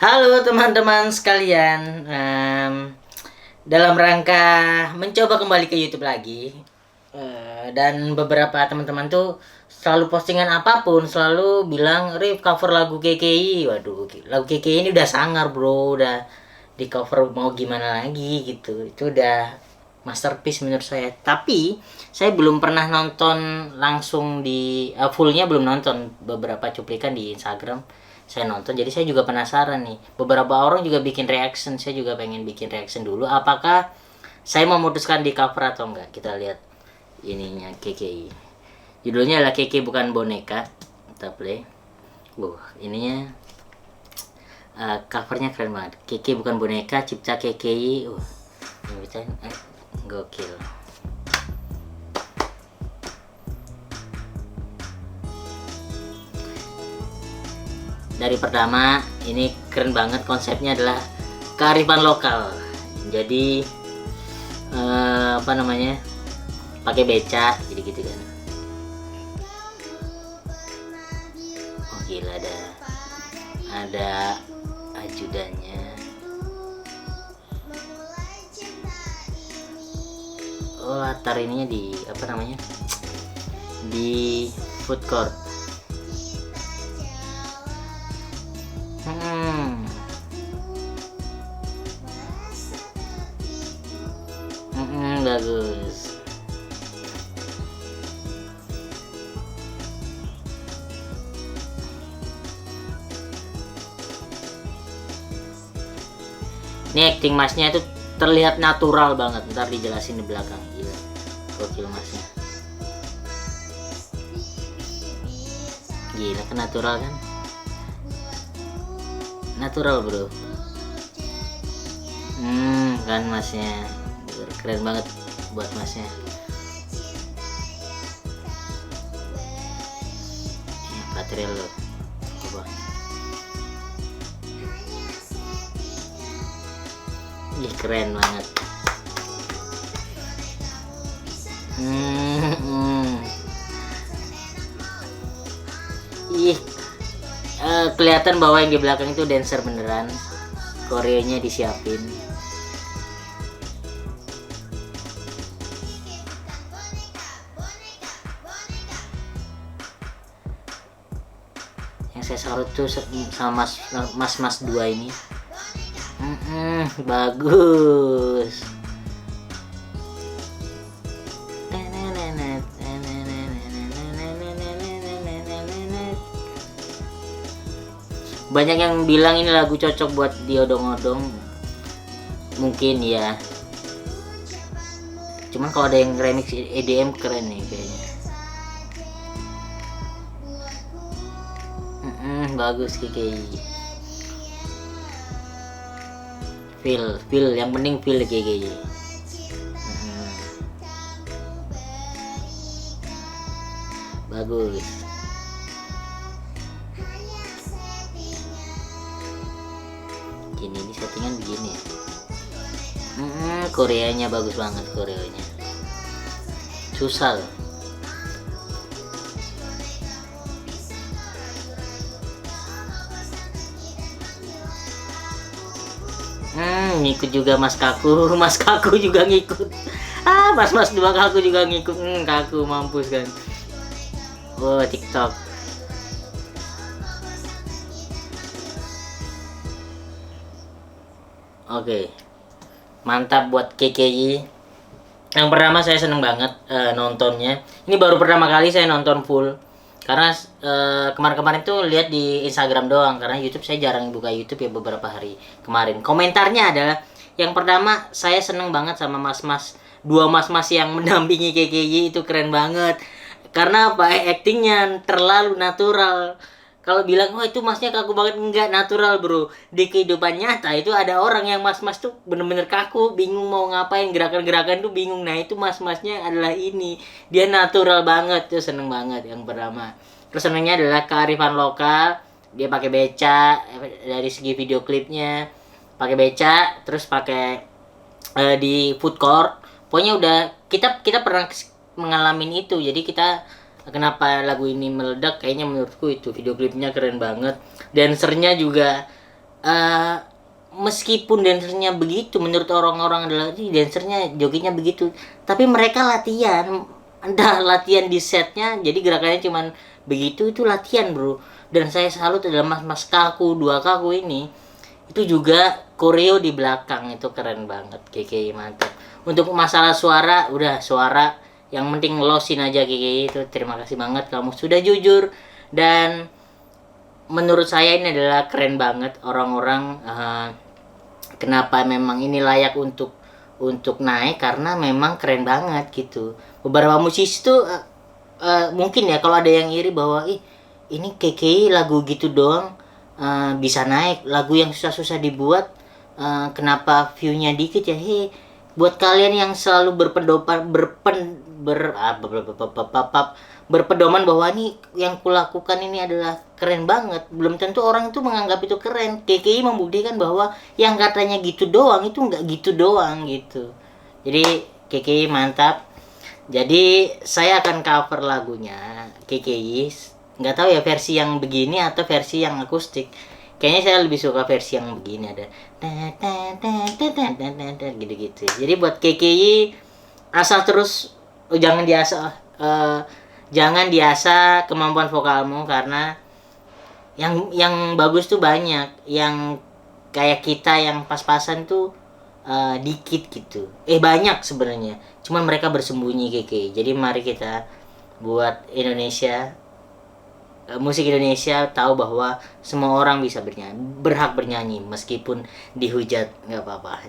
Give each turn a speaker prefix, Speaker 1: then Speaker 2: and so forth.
Speaker 1: Halo teman-teman sekalian, dalam rangka mencoba kembali ke YouTube lagi, dan beberapa teman-teman tuh selalu postingan apapun selalu bilang Rif cover lagu KKI. Waduh, lagu KKI ini udah sangar bro, udah di cover mau gimana lagi gitu. Itu udah masterpiece menurut saya. Tapi saya belum pernah nonton langsung di fullnya, belum nonton, beberapa cuplikan di Instagram saya nonton, jadi saya juga penasaran nih. Beberapa orang juga bikin reaction, saya juga pengen bikin reaction dulu. Apakah saya memutuskan di cover atau enggak? Kita lihat ininya KKI. Judulnya adalah KKI bukan boneka. Kita play. Ininya covernya keren banget. KKI bukan boneka, cipta KKI. Ini bisa gokil. Dari pertama ini keren banget, konsepnya adalah kearifan lokal. Jadi apa namanya, pakai beca jadi gitu kan. Oh gila, ada ajudannya. Oh, latar ininya di apa namanya, di food court. Bagus. Ini acting masnya itu terlihat natural banget. Ntar dijelasin di belakang. Gila, gokil masnya. Gila, kan natural kan? Natural bro. Kan masnya keren banget buat masnya. Material lo coba. Ih, keren banget. Ih, kelihatan bahwa yang di belakang itu dancer beneran. Koreonya disiapin. Yang saya salut tuh sama mas dua ini. Bagus. Banyak yang bilang ini lagu cocok buat diodong-odong. Mungkin ya. Cuman kalau ada yang remix EDM keren nih kayaknya. Bagus KKI. Feel yang penting feel KKI. Bagus. Gini, ini settingan begini ya. Koreanya bagus banget, koreanya. Susah loh. Ngikut juga mas kaku juga ngikut. Mas dua kaku juga ngikut. Kaku mampus kan. TikTok. Oke, mantap buat KKI. Yang pertama saya seneng banget nontonnya. Ini baru pertama kali saya nonton full. Karena kemarin-kemarin tuh lihat di Instagram doang. Karena YouTube saya jarang buka YouTube ya beberapa hari kemarin. Komentarnya adalah, yang pertama saya seneng banget sama dua mas-mas yang mendampingi KKI itu keren banget. Karena apa? Actingnya terlalu natural. Kalau bilang, wah itu masnya kaku banget, enggak, natural bro. Di kehidupan nyata itu ada orang yang mas-mas tuh bener-bener kaku, bingung mau ngapain, gerakan-gerakan tuh bingung. Nah itu mas-masnya adalah ini, dia natural banget, tuh seneng banget yang pertama. Terus senengnya adalah kearifan lokal, dia pakai beca, dari segi video klipnya, pakai beca, terus pakai di food court. Pokoknya udah kita pernah mengalami itu, jadi kita kenapa lagu ini meledak, kayaknya menurutku itu video klipnya keren banget. Dancernya juga eh meskipun dancernya begitu, menurut orang-orang adalah ini dancernya jogetnya begitu, tapi mereka latihan, entah latihan di setnya, jadi gerakannya cuman begitu, itu latihan bro. Dan saya salut adalah mas-mas kaku, dua kaku ini, itu juga koreo di belakang, itu keren banget. KKI mantap. Untuk masalah suara, udah suara yang penting losin aja KKI itu. Terima kasih banget kamu sudah jujur, dan menurut saya ini adalah keren banget orang-orang. Kenapa memang ini layak untuk naik, karena memang keren banget gitu. Beberapa musisi tuh mungkin ya kalau ada yang iri bahwa ini KKI lagu gitu doang bisa naik, lagu yang susah-susah dibuat kenapa view-nya dikit ya. Buat kalian yang selalu berpedoman bahwa ini yang kulakukan ini adalah keren banget, belum tentu orang itu menganggap itu keren. KKI membuktikan bahwa yang katanya gitu doang itu nggak gitu doang gitu. Jadi KKI mantap. Jadi saya akan cover lagunya KKI, nggak tahu ya versi yang begini atau versi yang akustik. Kayaknya saya lebih suka versi yang begini, ada gitu-gitu. Jadi buat KKI, asal terus, jangan diasah kemampuan vokalmu, karena yang bagus tuh banyak, yang kayak kita yang pas-pasan tuh dikit gitu. Banyak sebenarnya, cuman mereka bersembunyi KKI. Jadi mari kita buat Indonesia, musik Indonesia tahu bahwa semua orang bisa bernyanyi, berhak bernyanyi meskipun dihujat, nggak apa-apa.